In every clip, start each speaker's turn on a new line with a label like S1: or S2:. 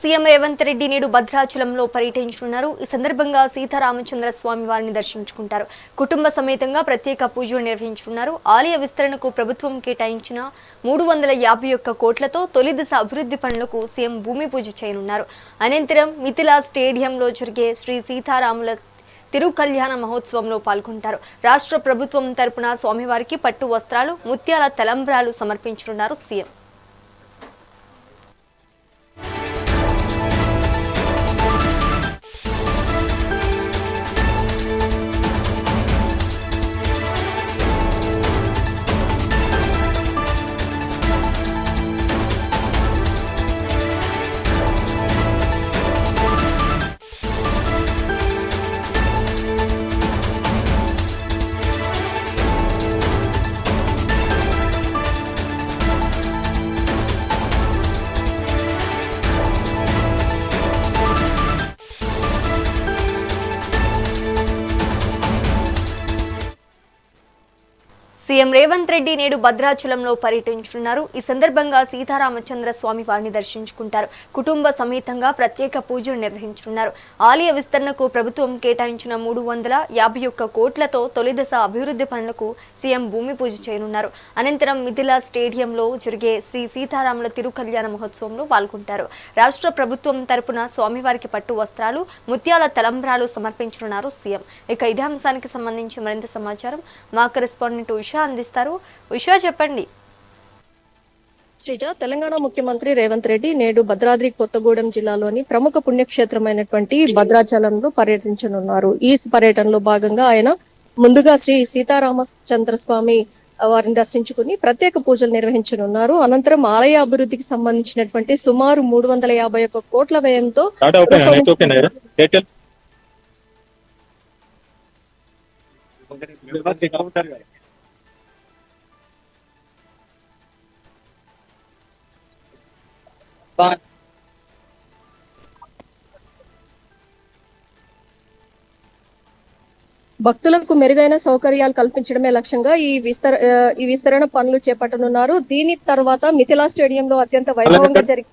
S1: CM Revanth Reddy నేడు భద్రాచలంలో పర్యటించనున్నారు. ఈ సందర్భంగా సీతారామచంద్ర స్వామి వారిని దర్శించుకుంటారు. కుటుంబ సమేతంగా ప్రత్యేక పూజలు నిర్వహించనున్నారు. ఆలయ విస్తరణకు ప్రభుత్వం కేటాయించిన 351 కోట్లతో తొలి దశ అభివృద్ధి పనులకు సీఎం భూమి పూజ చేయనున్నారు. అనంతరం మిథిలా స్టేడియంలో జరిగే శ్రీ సీతారాముల తిరుకల్యాణ మహోత్సవంలో పాల్గొంటారు. రాష్ట్ర ప్రభుత్వం తరపున స్వామివారికి పట్టు వస్త్రాలు, ముత్యాల తలంబ్రాలు సమర్పించనున్నారు సీఎం. సీఎం రేవంత్ రెడ్డి నేడు భద్రాచలంలో పర్యటించనున్నారు. ఈ సందర్భంగా సీతారామచంద్ర స్వామి వారిని దర్శించుకుంటారు. కుటుంబ సమేతంగా ప్రత్యేక పూజలు నిర్వహించనున్నారు. ఆలయ విస్తరణకు ప్రభుత్వం కేటాయించిన 351 కోట్లతో తొలి దశ అభివృద్ధి పనులకు సీఎం భూమి పూజ చేయనున్నారు. అనంతరం మిథిలా స్టేడియంలో జరిగే శ్రీ సీతారాముల తిరుకల్యాణ మహోత్సవంలో పాల్గొంటారు. రాష్ట్ర ప్రభుత్వం తరపున స్వామివారికి పట్టు వస్త్రాలు, ముత్యాల తలంబ్రాలు సమర్పించనున్నారు సీఎం. ఇక ఇదే అంశానికి సంబంధించి మరింత సమాచారం మా కరెస్పాండెంట్ అందిస్తారు. ఉషా, చెప్పండి.
S2: శ్రీజ, తెలంగాణ ముఖ్యమంత్రి రేవంత్ రెడ్డి నేడు భద్రాద్రి కొత్తగూడెం జిల్లాలోని ప్రముఖ పుణ్యక్షేత్రమైనటువంటి భద్రాచలంలో పర్యటించనున్నారు. ఈ పర్యటనలో భాగంగా ఆయన ముందుగా శ్రీ సీతారామచంద్ర స్వామి వారిని దర్శించుకుని ప్రత్యేక పూజలు నిర్వహించనున్నారు. అనంతరం ఆలయ అభివృద్ధికి సంబంధించినటువంటి సుమారు 351 కోట్ల వ్యయంతో భక్తులకు మెరుగైన సౌకర్యాలు కల్పించడమే లక్ష్యంగా ఈ విస్తరణ పనులు చేపట్టనున్నారు. దీని తర్వాత మిథిలా స్టేడియంలో అత్యంత వైభవంగా జరిగే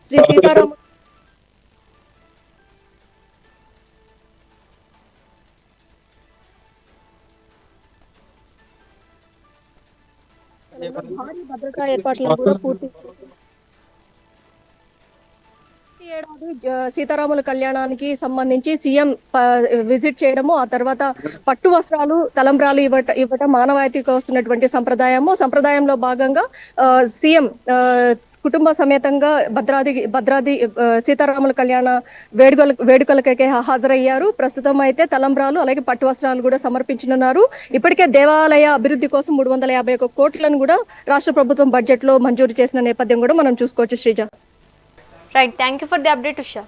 S2: శ్రీ సీతారామ భారీ భద్రతా ఏర్పాట్లను కూడా పూర్తి ఏడాది సీతారాముల కళ్యాణానికి సంబంధించి సీఎం విజిట్ చేయడము, ఆ తర్వాత పట్టు వస్త్రాలు, తలంబ్రాలు ఇవ్వటం మానవాయితీకి వస్తున్నటువంటి సంప్రదాయంలో భాగంగా సీఎం కుటుంబ సమేతంగా భద్రాద్రి సీతారాముల కళ్యాణ వేడుకలకైతే హాజరయ్యారు. ప్రస్తుతం అయితే తలంబ్రాలు అలాగే పట్టు వస్త్రాలు కూడా సమర్పించనున్నారు. ఇప్పటికే దేవాలయ అభివృద్ధి కోసం 351 కోట్లను కూడా రాష్ట్ర ప్రభుత్వం బడ్జెట్ లో మంజూరు చేసిన నేపథ్యం కూడా మనం చూసుకోవచ్చు. Sreeja,
S1: right, thank you for the update Usha.